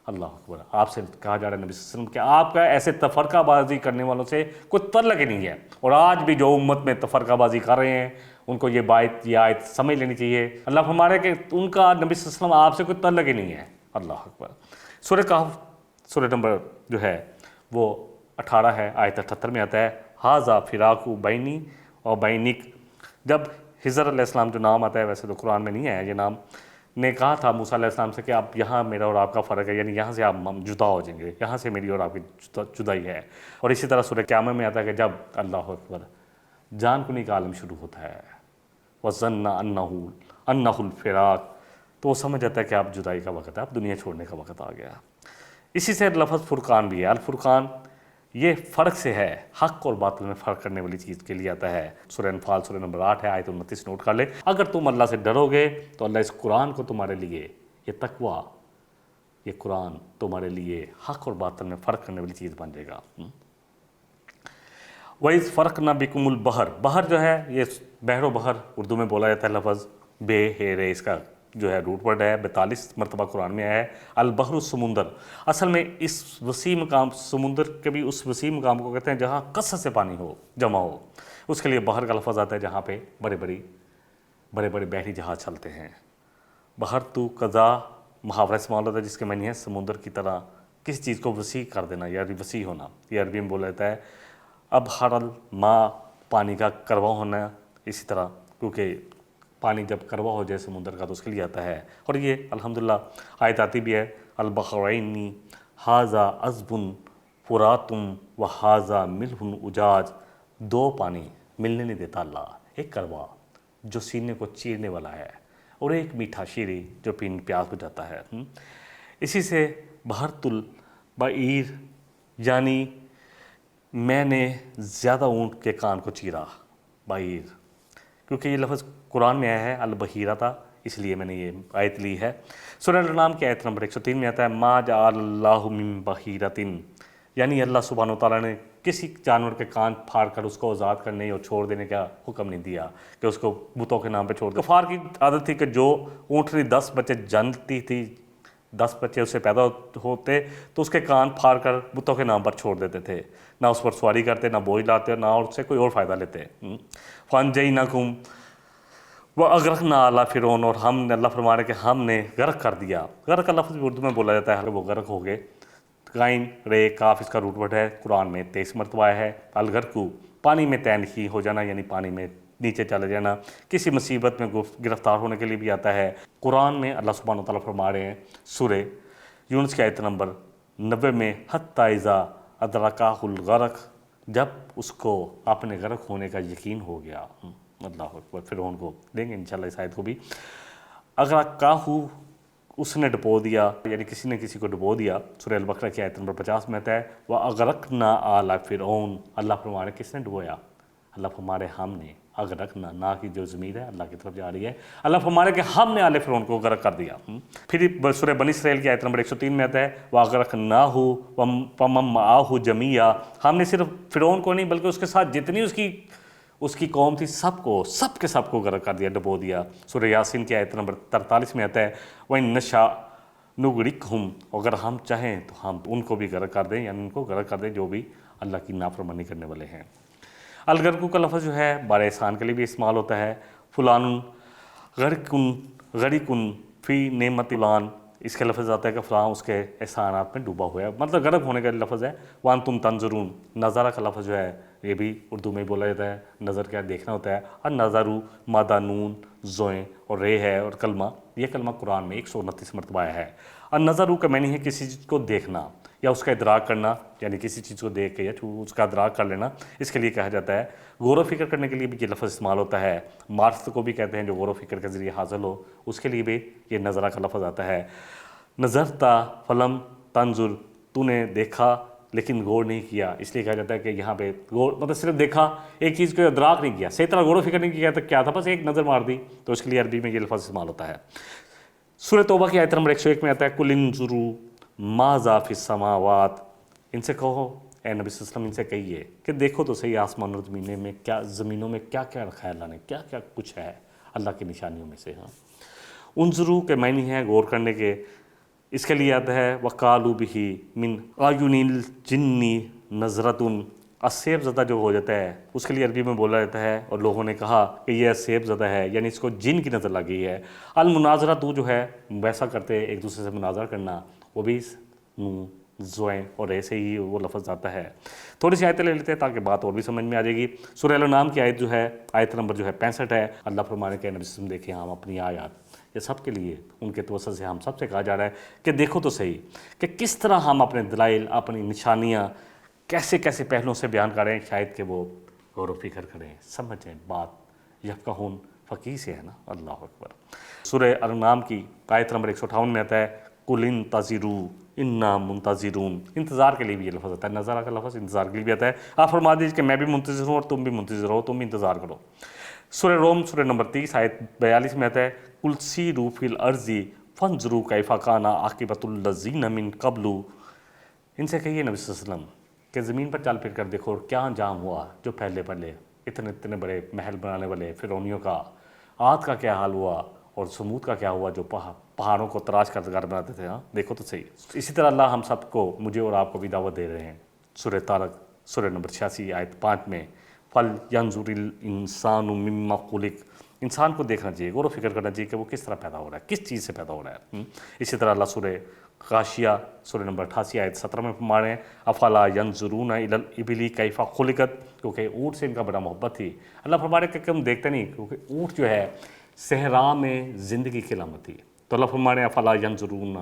اللہ اکبر، آپ سے کہا جا رہا ہے نبی صلی اللہ علیہ وسلم کہ آپ کا ایسے تفرقہ بازی کرنے والوں سے کوئی تعلق ہی نہیں ہے، اور آج بھی جو امت میں تفرقہ بازی کر رہے ہیں ان کو یہ آیت سمجھ لینی چاہیے۔ اللہ فرما رہے ہیں کہ ان کا نبی صلی اللہ علیہ وسلم آپ سے کوئی تعلق ہی نہیں ہے۔ اللہ اکبر۔ سورہ کہف، سورہ نمبر جو ہے وہ 18 ہے، آیت 78 میں آتا ہے ھذا فراق بینی اور بینک، جب خضر علیہ السلام جو نام آتا ہے، ویسے تو قرآن میں نہیں ہے یہ نام، نے کہا تھا موسیٰ علیہ السلام سے کہ آپ یہاں میرا اور آپ کا فرق ہے، یعنی یہاں سے آپ جدا ہو جائیں گے، یہاں سے میری اور آپ کی جدائی ہے۔ اور اسی طرح سورہ قیامہ میں آتا ہے کہ جب اللہ اکبر جان کنی کا عالم شروع ہوتا ہے، وَظَنَّ أَنَّهُ الْفِرَاقُ، تو وہ سمجھ جاتا ہے کہ آپ جدائی کا وقت ہے، آپ دنیا چھوڑنے کا وقت آ گیا۔ اسی سے لفظ فرقان بھی ہے، الفرقان یہ فرق سے ہے، حق اور باطل میں فرق کرنے والی چیز کے لیے آتا ہے۔ سورہ انفال سورہ نمبر 8 ہے، آیت 29 نوٹ کر لے، اگر تم اللہ سے ڈرو گے تو اللہ اس قرآن کو تمہارے لیے، یہ تقوی، یہ قرآن تمہارے لیے حق اور باطل میں فرق کرنے والی چیز بن جائے گا۔ وَإِذْ فَرَقْنَا بِكُمُ الْبَحْرَ، بحر جو ہے یہ بحر و بحر اردو میں بولا جاتا ہے، لفظ بے ہے رے اس کا جو ہے روٹ ورڈ ہے، 42 مرتبہ قرآن میں آیا ہے۔ البحر سمندر، اصل میں اس وسیع مقام سمندر کے بھی اس وسیع مقام کو کہتے ہیں جہاں کثرت سے پانی ہو، جمع ہو، اس کے لیے بحر کا لفظ آتا ہے جہاں پہ بڑے بڑے بحری جہاز چلتے ہیں۔ بحر تو قضا محاورہ استعمال ہوتا ہے جس کے معنی ہے سمندر کی طرح کسی چیز کو وسیع کر دینا یا وسیع ہونا، یہ عربی میں بولا جاتا ہے۔ اب ہر الماء، پانی کا کروا ہونا، اسی طرح کیونکہ پانی جب کروا ہو جائے سمندر کا تو اس کے لیے آتا ہے، اور یہ الحمدللہ آیت آتی بھی ہے البحرین ھذا عذب فرات وھذا ملح اجاج، 2 پانی ملنے نہیں دیتا اللہ، ایک کروا جو سینے کو چیرنے والا ہے، اور ایک میٹھا شیریں جو پیاس بجھاتا ہے۔ اسی سے بحرۃ البعیر، یعنی میں نے زیادہ اونٹ کے کان کو چیرا، بعیر، کیونکہ یہ لفظ قرآن میں آیا ہے البحیرہ تھا، اس لیے میں نے یہ آیت لی ہے۔ سورہ الانعام کی آیت نمبر 103 میں آتا ہے ما جعل اللہ من بحیرۃ، یعنی اللہ سبحانہ وتعالیٰ نے کسی جانور کے کان پھاڑ کر اس کو آزاد کرنے اور چھوڑ دینے کا حکم نہیں دیا کہ اس کو بتوں کے نام پہ چھوڑ دیا۔ کفار کی عادت تھی کہ جو اونٹنی 10 بچے جنتی تھی، 10 بچے اس سے پیدا ہوتے تو اس کے کان پھاڑ کر بتوں کے نام پر چھوڑ دیتے تھے، نہ اس پر سواری کرتے، نہ بوجھ لاتے، نہ اس سے کوئی اور فائدہ لیتے۔ فَأَنجَيْنَاكُمْ وَأَغْرَقْنَا آلَ فِرْعَوْنَ، اور ہم نے، اللہ فرما رہے کہ ہم نے غرق کر دیا۔ غرق کا لفظ بھی اردو میں بولا جاتا ہے، وہ غرق ہو گئے۔ غین رے کاف اس کا روٹ ورڈ ہے، قرآن میں 23 مرتبہ آیا ہے۔ الغرقو پانی میں تینحی ہو جانا، یعنی پانی میں نیچے چلے جانا، کسی مصیبت میں گرفتار ہونے کے لیے بھی آتا ہے۔ قرآن میں اللہ سبحانہ وتعالیٰ فرما رہے ہیں سورہ یونس کی آیت نمبر 90 میں حتی اذا ادرکہ الغرق، جب اس کو اپنے غرق ہونے کا یقین ہو گیا۔ اللہ اکبر، فرعون کو دیں گے انشاءاللہ اس آیت کو بھی۔ اغرقہ اس نے ڈبو دیا، یعنی کسی نے کسی کو ڈبو دیا۔ سورہ البقرہ کی آیت نمبر 50 میں آتا ہے وَأَغْرَقْنَا آلَ فِرْعَوْنَ، اللہ فرما رہے کس نے ڈبویا؟ اللہ فرما رہے ہم نے۔ اغرقنا، نا کی جو ضمیر ہے اللہ کی طرف جا رہی ہے، اللہ فرما رہے کہ ہم نے آل فرعون کو غرق کر دیا۔ پھر سورہ بنی اسرائیل کی آیت نمبر 103 میں آتا ہے وَأَغْرَقْنَاهُ وَمَن مَّعَهُ جَمِيعًا، ہم نے صرف فرعون کو نہیں بلکہ اس کے ساتھ جتنی اس کی قوم تھی سب کو غرق کر دیا، ڈبو دیا۔ سورہ یاسین کی آیت نمبر 43 میں آتا ہے وَإِن نَّشَأْ نُغْرِقْهُمْ، اگر ہم چاہیں تو ہم ان کو بھی غرق کر دیں، یعنی ان کو غرق کر دیں جو بھی اللہ کی نافرمانی کرنے والے ہیں۔ الغرق کا لفظ جو ہے بار احسان کے لیے بھی استعمال ہوتا ہے۔ فلان غرق فی نعمت فلان، اس کا لفظ آتا ہے کہ فلاں اس کے احسانات میں ڈوبا ہوا ہے، مطلب غرق ہونے کا لفظ ہے۔ وانتم تنظرون، نظارہ کا لفظ جو ہے یہ بھی اردو میں بولا جاتا ہے، نظر کیا دیکھنا ہوتا ہے۔ النظر مادہ نون زوئیں اور رے ہے اور کلمہ، یہ کلمہ قرآن میں 129 مرتبہ آیا ہے۔ النظر کا معنی ہے کسی چیز کو دیکھنا یا اس کا ادراک کرنا، یعنی کسی چیز کو دیکھ کے یا اس کا ادراک کر لینا، اس کے لیے کہا جاتا ہے۔ غور و فکر کرنے کے لیے بھی یہ لفظ استعمال ہوتا ہے۔ معرفت کو بھی کہتے ہیں جو غور و فکر کے ذریعے حاصل ہو، اس کے لیے بھی یہ نظرہ کا لفظ آتا ہے۔ نظرتا فلم تنظر، تو نے دیکھا لیکن غور نہیں کیا، اس لیے کہا جاتا ہے کہ یہاں پہ غور مطلب صرف دیکھا، ایک چیز کو ادراک نہیں کیا، صحیح طرح غور و فکر نہیں کیا تو کیا تھا، بس ایک نظر مار دی، تو اس کے لیے عربی میں یہ لفظ استعمال ہوتا ہے۔ سورہ توبہ کی آیت نمبر 101 میں آتا ہے قُلْ انظُرُوا ماذا فی السماوات، ان سے کہو اے نبی صلی اللہ علیہ وسلم، ان سے کہیے کہ دیکھو تو صحیح آسمان اور زمینوں میں کیا کیا رکھا ہے اللہ نے، کیا کیا کچھ ہے اللہ کی نشانیوں میں سے۔ ہاں، انظروا کے معنی ہے غور کرنے کے، اس کے لیے آتا ہے وَقَالُوا بِهِ مِنْ أَعْيُنِ الْجِنِّ نَظْرَةٌ، اسیب زدہ جو ہو جاتا ہے اس کے لیے عربی میں بولا جاتا ہے، اور لوگوں نے کہا کہ یہ اسیب زدہ ہے، یعنی اس کو جن کی نظر لگ گئی ہے۔ المناظرہ تو جو ہے ویسا کرتے ایک دوسرے سے مناظرہ کرنا، وہ بھی زوئیں اور ایسے ہی وہ لفظ آتا ہے۔ تھوڑی سی آیتیں لے لیتے ہیں تاکہ بات اور بھی سمجھ میں آ جائے گی۔ سورہ الانعام کی آیت جو ہے آیت نمبر جو ہے 65 ہے۔ اللہ فرمانے کے نبی صلی اللہ علیہ وسلم دیکھیں ہم اپنی آیات، یہ سب کے لیے ان کے توسط سے ہم سب سے کہا جا رہا ہے کہ دیکھو تو صحیح کہ کس طرح ہم اپنے دلائل، اپنی نشانیاں کیسے کیسے پہلوؤں سے بیان کریں، شاید کہ وہ غور و فکر کریں، سمجھیں بات یفقہون فقیہ سے ہے نا۔ اللہ اکبر۔ سورہ الانعام کی آیت نمبر 158 میں آتا ہے قُلْ انتظروا انا منتظرون، انتظار کے لیے بھی یہ لفظ آتا ہے، نظارہ کا لفظ انتظار کے لیے بھی آتا ہے۔ آپ فرما دیجیے کہ میں بھی منتظر ہوں اور تم بھی منتظر ہو، تم بھی انتظار کرو۔ سورہ روم سورہ نمبر 30 آیت 42 میں آتا ہے قُلْ سِیرُوا فِی الْأَرْضِ فَانظُرُوا کَیْفَ کَانَ عَاقِبَةُ الَّذِینَ مِن قَبْلُ، ان سے کہیے نبی صلی اللہ علیہ وسلم کہ زمین پر چل پھر کر دیکھو اور کیا انجام ہوا جو پہلے اتنے بڑے محل بنانے والے فرعونیوں کا، عاد کا کیا حال ہوا اور سمود کا کیا ہوا جو پہاڑوں کو تراش کر گھر بناتے تھے۔ ہاں دیکھو تو صحیح۔ اسی طرح اللہ ہم سب کو، مجھے اور آپ کو بھی دعوت دے رہے ہیں سورہ طارق سورہ نمبر 86 آیت 5 میں فَلْيَنظُرِ الْإِنسَانُ مِمَّا خُلِقَ، انسان کو دیکھنا چاہیے، غور و فکر کرنا چاہیے کہ وہ کس طرح پیدا ہو رہا ہے، کس چیز سے پیدا ہو رہا ہے۔ اسی طرح اللہ سورہ غاشیہ سورہ نمبر 88 آیت 17 میں فرما رہے ہیں افلا ینظرون الی الابل کیف خلقت، کیونکہ اونٹ سے ان کا بڑا محبت تھی۔ اللہ فرما رہے کہ ہم دیکھتے نہیں، کیونکہ اونٹ جو ہے صحرا میں زندگی کی علامت تھی، تو اللہ فرما رہے ہیں افلا ینظرون،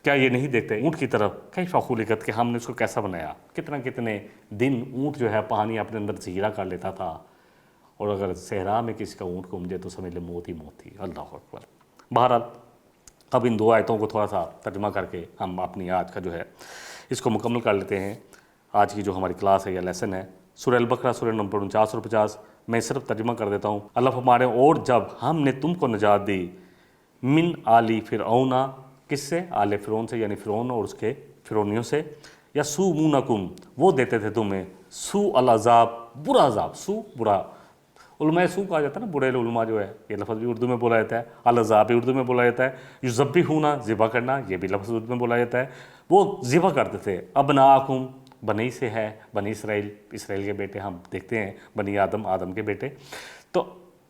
کیا یہ نہیں دیکھتے اونٹ کی طرف کیف خلقت کہ ہم نے اس کو کیسا بنایا، کتنے دن اونٹ جو ہے پانی اپنے اندر ذخیرہ کر لیتا تھا، اور اگر صحرا میں کسی کا اونٹ گم جائے تو سمجھ لے موت ہی موت تھی۔ اللہ اکبر۔ بہرحال اب ان دو آیتوں کو تھوڑا سا ترجمہ کر کے ہم اپنی آج کا جو ہے اس کو مکمل کر لیتے ہیں۔ آج کی جو ہماری کلاس ہے یا لیسن ہے سورہ البقرہ سورہ نمبر 49 اور 50. میں صرف ترجمہ کر دیتا ہوں. اللہ فرماتے ہیں اور جب ہم نے تم کو نجات دی من آلی فرعون، کس سے؟ آل فرعون سے، یعنی فرعون اور اس کے فرعونیوں سے. یا سومونکم، وہ دیتے تھے تمہیں سو العذاب، برا عذاب. سو برا، علماء سو کہا جاتا ہے نا، برے علماء جو ہے، یہ لفظ بھی اردو میں بولا جاتا ہے. العذاب بھی اردو میں بولا جاتا ہے. یذبحون، ذبح کرنا، یہ بھی لفظ اردو میں بولا جاتا ہے. وہ ذبح کرتے تھے. ابناکم، بنی سے ہے، بنی اسرائیل، اسرائیل کے بیٹے ہم دیکھتے ہیں، بنی آدم، آدم کے بیٹے. تو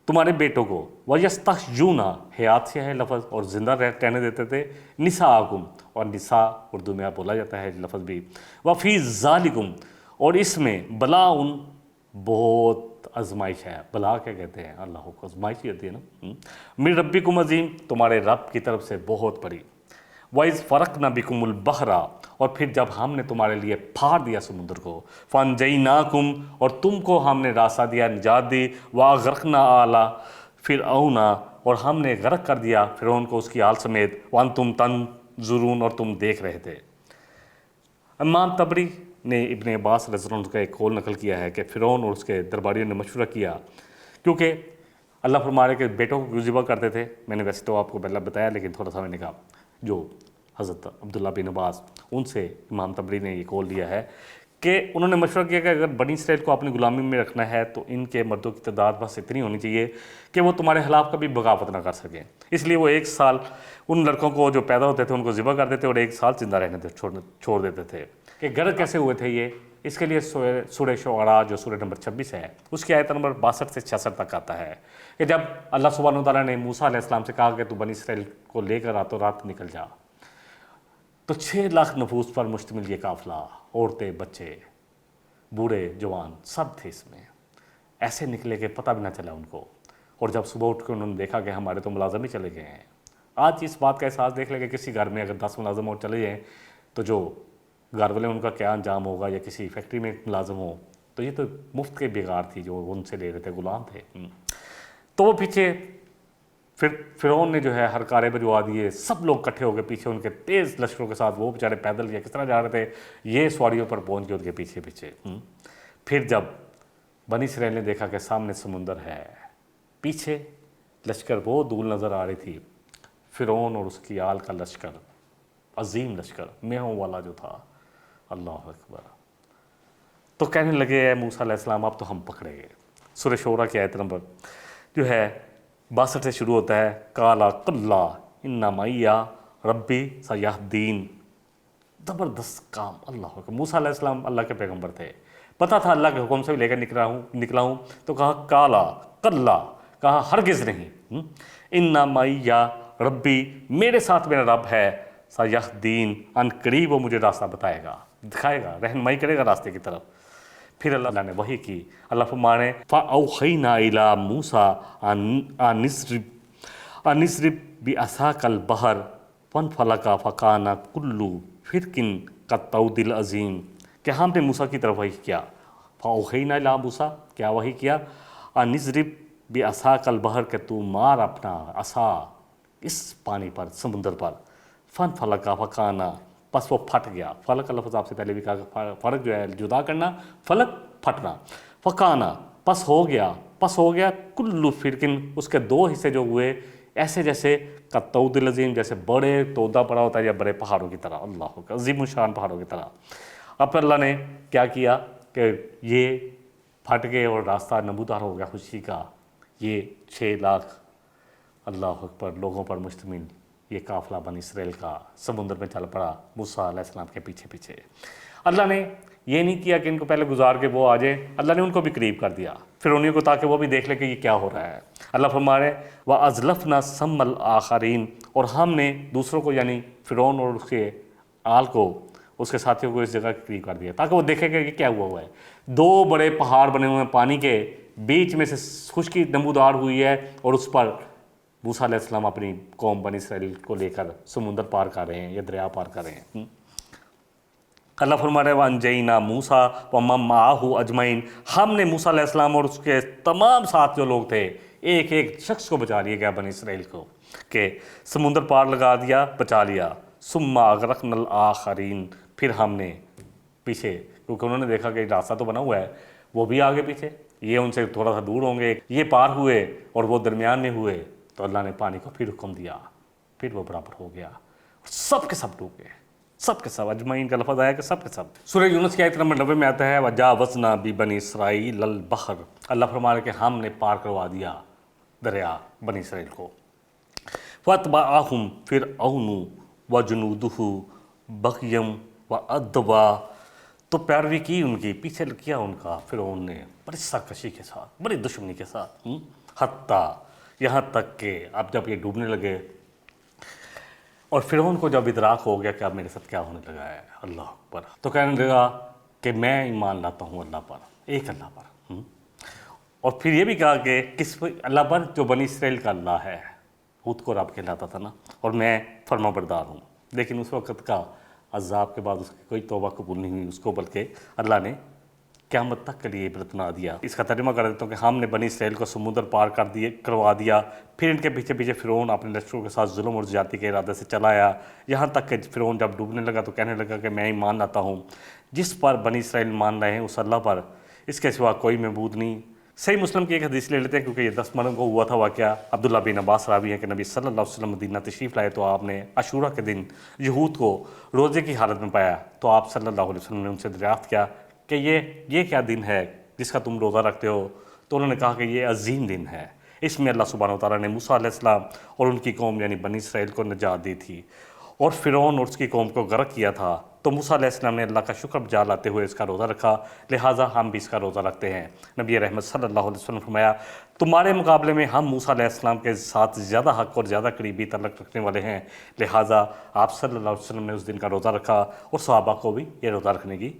تمہارے بیٹوں کو وَيَسْتَحْيُونَ، حیات سے ہے لفظ، اور زندہ رہنے دیتے تھے. نساءکم، اور نساء اردو میں بولا جاتا ہے لفظ بھی. وَفِي ذَلِكُمْ، اور اس میں بلاء، بہت آزمائش ہے. بلا کیا کہتے ہیں؟ اللہ کو آزمائش ہی ہوتی ہے نا. مِن ربکم عظیم، تمہارے رب کی طرف سے بہت بڑی. وَإِذْ فَرَقْنَا بِكُمُ الْبَحْرَ، اور پھر جب ہم نے تمہارے لیے پھاڑ دیا سمندر کو. فَأَنْجَيْنَاكُمْ، اور تم کو ہم نے راستہ دیا، نجات دی. وَأَغْرَقْنَا آلَ فِرْعَوْنَ، اور ہم نے غرق کر دیا فرعون کو اس کی آل سمیت. وَأَنْتُمْ تَنْظُرُونَ، اور تم دیکھ رہے تھے. امام طبری نے ابن عباس رضی اللہ عنہ کا ایک قول نقل کیا ہے کہ فرعون اور اس کے درباریوں نے مشورہ کیا، کیونکہ اللہ فرمانے کے بیٹوں کو ذبح کرتے تھے. میں نے ویسے تو آپ کو پہلے بتایا، لیکن تھوڑا سا میں نے کہا، جو حضرت عبداللہ بن عباس، ان سے امام طبری نے یہ قول دیا ہے کہ انہوں نے مشورہ کیا کہ اگر بنی اسرائیل کو اپنی غلامی میں رکھنا ہے تو ان کے مردوں کی تعداد بس اتنی ہونی چاہیے کہ وہ تمہارے خلاف کبھی بغاوت نہ کر سکیں. اس لیے وہ 1 سال ان لڑکوں کو جو پیدا ہوتے تھے ان کو ذبح کر دیتے اور 1 سال زندہ رہنے چھوڑ دیتے تھے. کہ غرق کیسے ہوئے تھے یہ؟ اس کے لیے سورہ شعراء جو سورہ نمبر 26 ہے، اس کی آیت نمبر 62 سے 66 تک آتا ہے کہ جب اللہ سبحانہ وتعالیٰ نے موسیٰ علیہ السلام سے کہا کہ تو بنی اسرائیل کو لے کر راتوں رات نکل جا، تو 6 لاکھ نفوس پر مشتمل یہ قافلہ، عورتیں، بچے، بوڑھے، جوان، سب تھے اس میں. ایسے نکلے کہ پتہ بھی نہ چلا ان کو. اور جب صبح اٹھ کے انہوں نے دیکھا کہ ہمارے تو ملازم ہی چلے گئے ہیں. آج اس بات کا احساس دیکھ لیں کہ کسی گھر میں اگر 10 ملازم اور چلے جائیں تو جو گھر والے ان کا کیا انجام ہوگا، یا کسی فیکٹری میں ملازم ہو تو یہ تو مفت کے بےغار تھی جو ان سے لے رہے تھے، غلام تھے. تو وہ پیچھے پھر فرعون نے جو ہے ہر کارے بجوا دیے. سب لوگ اکٹھے ہو گئے پیچھے ان کے تیز لشکروں کے ساتھ. وہ بیچارے پیدل یا کس طرح جا رہے تھے، یہ سواریوں پر پہنچ گئے ان کے پیچھے پیچھے. پھر جب بنی اسرائیل نے دیکھا کہ سامنے سمندر ہے، پیچھے لشکر وہ دول نظر آ رہی تھی، فرعون اور اس کی آل کا لشکر، عظیم لشکر، میہوں والا جو تھا. اللہ اکبر. تو کہنے لگے اے موسیٰ علیہ السلام اب تو ہم پکڑے گئے. سورہ شعراء کی آیت نمبر جو ہے 62 سے شروع ہوتا ہے. قَالَ قَلَّا إِنَّ مَعِيَ رَبِّي سَيَهْدِينِ. زبردست کام. اللہ اکبر. موسیٰ علیہ السلام اللہ کے پیغمبر تھے، پتہ تھا اللہ کے حکم سے لے کر نکلا ہوں. تو کہا قَالَ قَلَّا، کہا ہرگز نہیں. إِنَّ مَعِيَ رَبِّي، میرے ساتھ میرا رب ہے. سَيَهْدِينِ، ان قریب وہ مجھے راستہ بتائے گا، دکھائے گا، رہنمائی کرے گا راستے کی طرف. پھر اللہ نے وحی کی. اللہ فرمانے فَأَوْحَيْنَا إِلَىٰ مُوسَىٰ أَنِ اضْرِب بِعَصَاكَ الْبَحْرَ فَانْفَلَقَ فَكَانَ كُلُّ فِرْقٍ كَالطَّوْدِ الْعَظِيمِ. کہ ہم نے موسیٰ کی طرف وحی کیا. فَأَوْحَيْنَا إِلَىٰ مُوسَىٰ، کیا وحی کیا؟ أَنِ اضْرِب بِعَصَاكَ الْبَحْرَ، کہ تو مار اپنا عصا اس پانی پر، سمندر پر. فَانْفَلَقَ فَكَانَ، پس وہ پھٹ گیا. فلق کا لفظ آپ سے پہلے بھی کہا کہ فرق جو ہے جدا کرنا، فلق پھٹنا. فکانا، پس ہو گیا کلو فرقن، اس کے 2 حصے جو ہوئے ایسے جیسے کالطود العظیم، جیسے بڑے تودا پڑا ہوتا ہے یا بڑے پہاڑوں کی طرح. اللہ کا عظیم الشان پہاڑوں کی طرح. اب پھر اللہ نے کیا کیا کہ یہ پھٹ گئے اور راستہ نمودار ہو گیا خوشی کا. یہ 6 لاکھ اللہ اکبر لوگوں پر مشتمل یہ قافلہ بنی اسرائیل کا سمندر میں چل پڑا موسیٰ علیہ السلام کے پیچھے پیچھے. اللہ نے یہ نہیں کیا کہ ان کو پہلے گزار کے وہ آ جائیں، اللہ نے ان کو بھی قریب کر دیا فرعونیوں کو، تاکہ وہ بھی دیکھ لیں کہ یہ کیا ہو رہا ہے. اللہ فرما رہے وَأَزْلَفْنَا ثَمَّ الْآخَرِينَ، اور ہم نے دوسروں کو یعنی فرعون اور اس کے آل کو، اس کے ساتھیوں کو اس جگہ کے قریب کر دیا تاکہ وہ دیکھیں کہ یہ کیا ہوا ہے. 2 بڑے پہاڑ بنے ہوئے ہیں پانی کے بیچ میں سے خشکی نمودار ہوئی ہے، اور اس پر موسیٰ علیہ السلام اپنی قوم بنی اسرائیل کو لے کر سمندر پار کر رہے ہیں یا دریا پار کر رہے ہیں. اللہ فرما رہے وَأَنْجَيْنَا مُوسَىٰ وَمَن مَّعَهُ أَجْمَعِينَ، ہم نے موسیٰ علیہ السلام اور اس کے تمام ساتھ جو لوگ تھے، ایک شخص کو بچا لیا گیا بنی اسرائیل کو، کہ سمندر پار لگا دیا، بچا لیا. ثُمَّ أَغْرَقْنَا الْآخَرِينَ، پھر ہم نے پیچھے، کیونکہ انہوں نے دیکھا کہ راستہ تو بنا ہوا ہے، وہ بھی آگے پیچھے، یہ ان سے تھوڑا سا دور ہوں گے، یہ پار ہوئے اور وہ درمیان میں ہوئے، تو اللہ نے پانی کو پھر حکم دیا، پھر وہ برابر ہو گیا، سب کے سب ڈوب گئے، سب کے سب، اجمعین کا لفظ آیا کہ سب کے سب۔ سورہ یونس کی آیت نمبر 90 میں آتا ہے وَجَاوَزْنَا بِبَنِي إِسْرَائِيلَ الْبَحْرَ، اللہ فرما رہے کہ ہم نے پار کروا دیا دریا بنی اسرائیل کو، فَأَتْبَعَهُمْ فِرْعَوْنُ وَجُنُودُهُ بَغْيًا وَعَدْوًا، تو پیروی کی ان کی، پیچھے کیا ان کا فرعون نے بڑی سرکشی کے ساتھ، بڑی دشمنی کے ساتھ، حتیٰ یہاں تک کہ اب جب یہ ڈوبنے لگے اور فرعون کو جب ادراک ہو گیا کہ اب میرے ساتھ کیا ہونے لگا ہے، اللہ اکبر، تو کہنے لگا کہ میں ایمان لاتا ہوں اللہ پر، ایک اللہ پر، اور پھر یہ بھی کہا کہ کس اللہ پر جو بنی اسرائیل کا اللہ ہے، خود کو رب کہلاتا تھا نا، اور میں فرما بردار ہوں۔ لیکن اس وقت کا عذاب کے بعد اس کی کوئی توبہ قبول نہیں ہوئی اس کو، بلکہ اللہ نے قیامت تک کے لیے عبرت بنا دیا۔ اس کا ترجمہ کر دیتا ہوں کہ ہم نے بنی اسرائیل کو سمندر پار کروا دیا، پھر ان کے پیچھے پیچھے فرعون اپنے لشکروں کے ساتھ ظلم اور زیادتی کے ارادے سے چلا آیا، یہاں تک کہ فرعون جب ڈوبنے لگا تو کہنے لگا کہ میں ایمان لاتا ہوں جس پر بنی اسرائیل مان رہے ہیں، اس اللہ پر، اس کے سوا کوئی معبود نہیں۔ صحیح مسلم کی ایک حدیث لے لیتے ہیں کیونکہ یہ 10 مروں کو ہوا تھا واقعہ۔ عبداللہ بن عباس راوی ہیں کہ نبی صلی اللہ علیہ وسلم مدینہ تشریف لائے تو آپ نے عاشورہ کے دن یہود کو روزے کی حالت میں پایا، تو آپ صلی اللہ علیہ وسلم نے ان سے دریافت کیا کہ یہ کیا دن ہے جس کا تم روزہ رکھتے ہو؟ تو انہوں نے کہا کہ یہ عظیم دن ہے، اس میں اللہ سبحانہ وتعالیٰ نے موسیٰ علیہ السلام اور ان کی قوم یعنی بنی اسرائیل کو نجات دی تھی، اور فرعون اور اس کی قوم کو غرق کیا تھا، تو موسیٰ علیہ السلام نے اللہ کا شکر بجا لاتے ہوئے اس کا روزہ رکھا، لہٰذا ہم بھی اس کا روزہ رکھتے ہیں۔ نبی رحمت صلی اللہ علیہ وسلم نے فرمایا تمہارے مقابلے میں ہم موسیٰ علیہ السلام کے ساتھ زیادہ حق اور زیادہ قریبی تعلق رکھنے والے ہیں، لہٰذا آپ صلی اللہ علیہ وسلم نے اس دن کا روزہ رکھا اور صحابہ کو بھی یہ روزہ رکھنے کی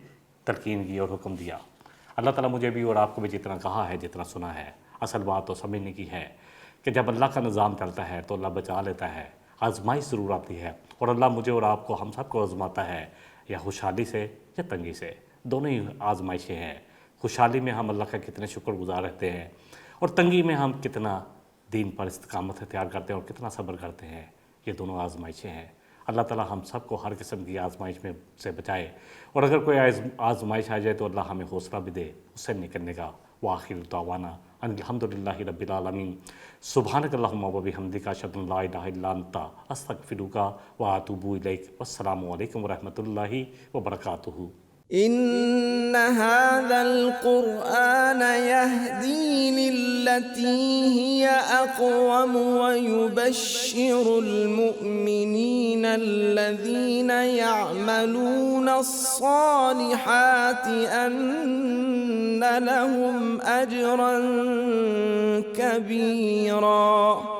تلقین کی اور حکم دیا۔ اللہ تعالیٰ مجھے بھی اور آپ کو بھی جتنا کہا ہے، جتنا سنا ہے، اصل بات تو سمجھنے کی ہے کہ جب اللہ کا نظام چلتا ہے تو اللہ بچا لیتا ہے، آزمائش ضرور آتی ہے، اور اللہ مجھے اور آپ کو، ہم سب کو آزماتا ہے، یا خوشحالی سے یا تنگی سے، دونوں ہی آزمائشیں ہیں۔ خوشحالی میں ہم اللہ کا کتنے شکر گزار رہتے ہیں، اور تنگی میں ہم کتنا دین پر استقامت اختیار کرتے ہیں اور کتنا صبر کرتے ہیں، یہ دونوں آزمائشیں ہیں۔ اللہ تعالیٰ ہم سب کو ہر قسم کی آزمائش میں سے بچائے، اور اگر کوئی آزمائش آ جائے تو اللہ ہمیں حوصلہ بھی دے اس سے نکلنے کا۔ وآخر دعوانا ان الحمدللہ رب العالمین، سبحانک اللہم وبحمدک، اشہد ان لا الہ الا انت، استغفرک واتوب الیک۔ والسلام علیکم ورحمۃ اللہ وبرکاتہ۔ إن هذا القرآن يهدي للتي هي أقوم ويبشر المؤمنين الذين يعملون الصالحات أن لهم أجرا كبيرا۔